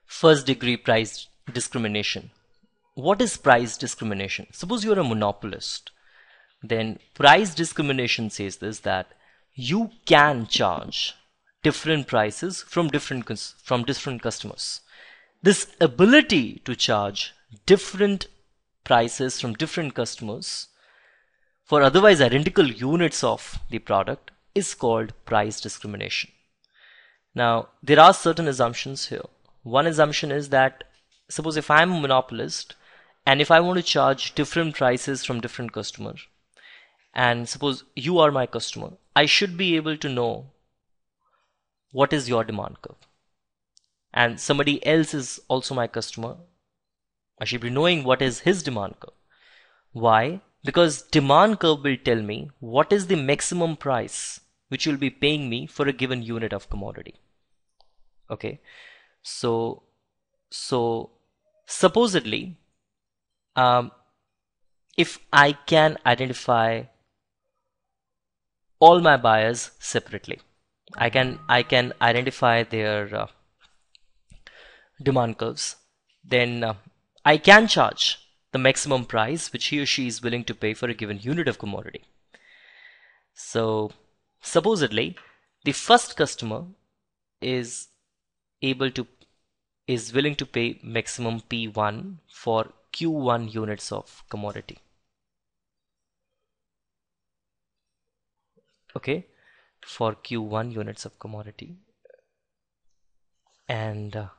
First degree price discrimination. What is price discrimination? Suppose you're a monopolist. Then price discrimination says this, that you can charge different prices from different customers. This ability to charge different prices from different customers for otherwise identical units of the product is called price discrimination. Now, there are certain assumptions here. One assumption is that suppose if I'm a monopolist and if I want to charge different prices from different customers, and suppose you are my customer, I should be able to know what is your demand curve. And somebody else is also my customer, I should be knowing what is his demand curve. Why? Because demand curve will tell me what is the maximum price which you'll be paying me for a given unit of commodity. Okay, so supposedly, if I can identify all my buyers separately, I can identify their demand curves, then I can charge the maximum price which he or she is willing to pay for a given unit of commodity. So supposedly the first customer is willing to pay maximum P1 for Q1 units of commodity. Okay, for Q1 units of commodity, and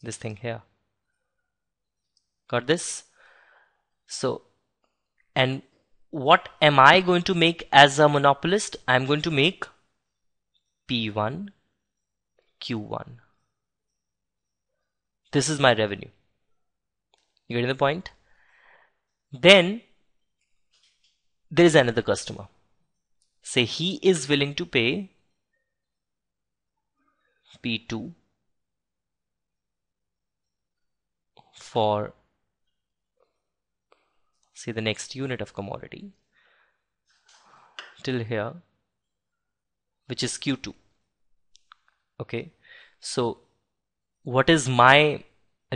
this thing here, got this? So, and what am I going to make as a monopolist? I'm going to make P1 Q1. This is my revenue. You getting the point? Then there is another customer. Say he is willing to pay P2 for, say, the next unit of commodity till here, which is Q2. Okay, so what is my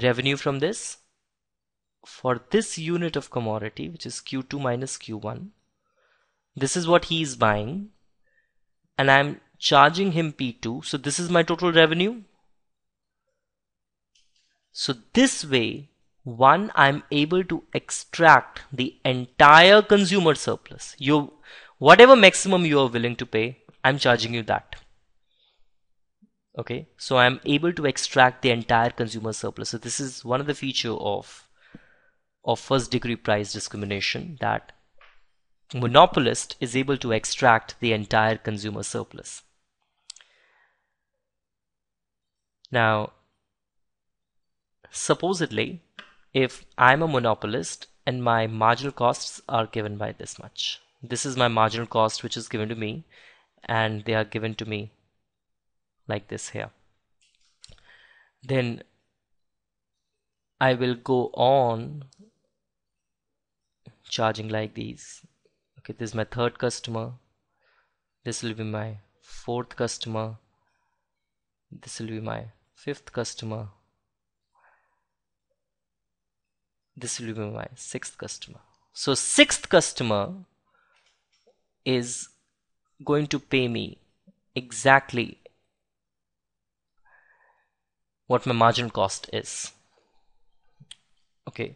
revenue from this? For this unit of commodity, which is Q2 minus Q1, this is what he is buying, and I'm charging him P2, so this is my total revenue. So this way, one, I'm able to extract the entire consumer surplus. Whatever maximum you are willing to pay, I'm charging you that. Okay, so I'm able to extract the entire consumer surplus. So this is one of the features of first degree price discrimination, that monopolist is able to extract the entire consumer surplus. Now, supposedly, if I'm a monopolist and my marginal costs are given by this much, this is my marginal cost which is given to me, and they are given to me like this here, then I will go on charging like these. Okay, this is my third customer, this will be my fourth customer, this will be my fifth customer, this will be my sixth customer. So sixth customer is going to pay me exactly what my marginal cost is. Okay,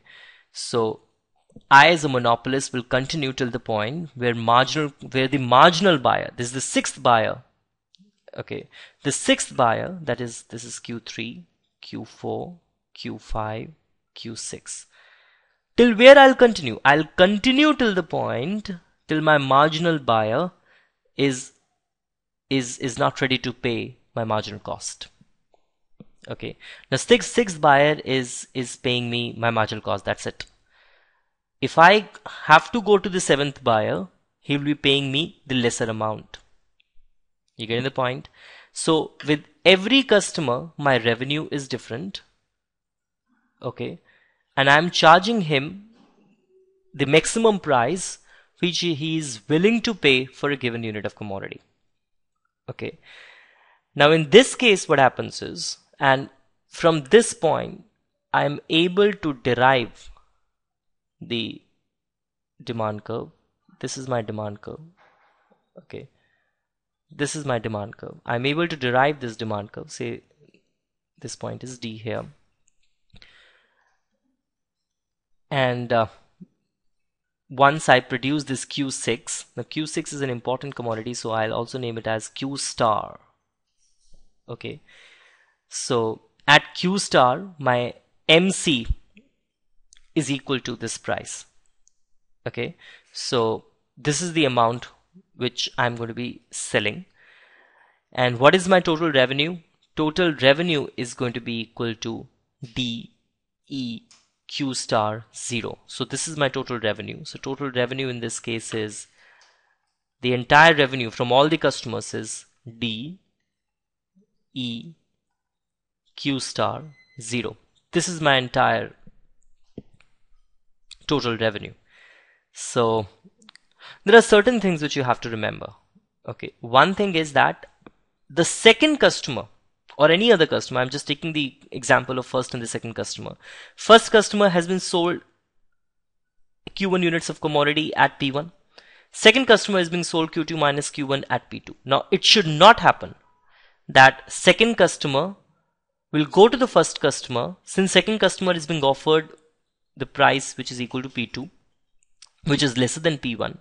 so I as a monopolist will continue till the point where the marginal buyer, this is the sixth buyer. Okay, the sixth buyer, that is, this is Q3, Q4, Q5, Q6. Till where I'll continue? I'll continue till the point till my marginal buyer is not ready to pay my marginal cost. Okay, now sixth buyer is paying me my marginal cost, that's it. If I have to go to the seventh buyer, he will be paying me the lesser amount. You getting the point? So with every customer, my revenue is different. Okay, and I'm charging him the maximum price which he is willing to pay for a given unit of commodity. Okay, now in this case, what happens is, And from this point, I'm able to derive the demand curve. This is my demand curve. Okay. This is my demand curve. I'm able to derive this demand curve. Say this point is D here. And once I produce this Q6, now Q6 is an important commodity, so I'll also name it as Q star. Okay. So at Q star, my MC is equal to this price. Okay. So this is the amount which I'm going to be selling. And what is my total revenue? Total revenue is going to be equal to D E Q star 0. So this is my total revenue. So total revenue in this case is the entire revenue from all the customers is D E Q star 0. This is my entire total revenue. So there are certain things which you have to remember. Okay, one thing is that the second customer or any other customer, I'm just taking the example of first and the second customer. First customer has been sold Q1 units of commodity at P1. Second customer is being sold Q2 minus Q1 at P2. Now it should not happen that second customer will go to the first customer, since second customer is being offered the price which is equal to P2, which is lesser than P1.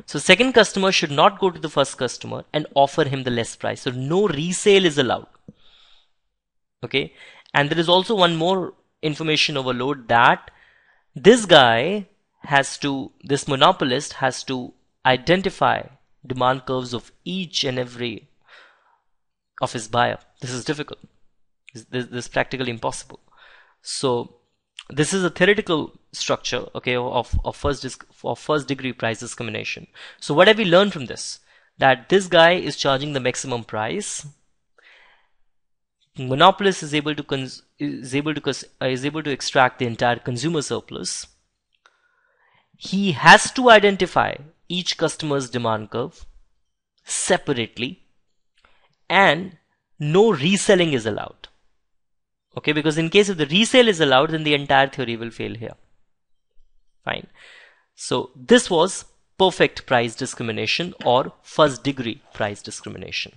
So second customer should not go to the first customer and offer him the less price. So no resale is allowed. Okay. And there is also one more information overload, that this guy has to, this monopolist has to identify demand curves of each and every of his buyer. This is difficult. This is practically impossible. So this is a theoretical structure, okay, of first degree price discrimination. So what have we learned from this? That this guy is charging the maximum price. Monopolist is able to extract the entire consumer surplus. He has to identify each customer's demand curve separately, and no reselling is allowed. Okay, because in case if the resale is allowed, then the entire theory will fail here. Fine. So this was perfect price discrimination or first degree price discrimination.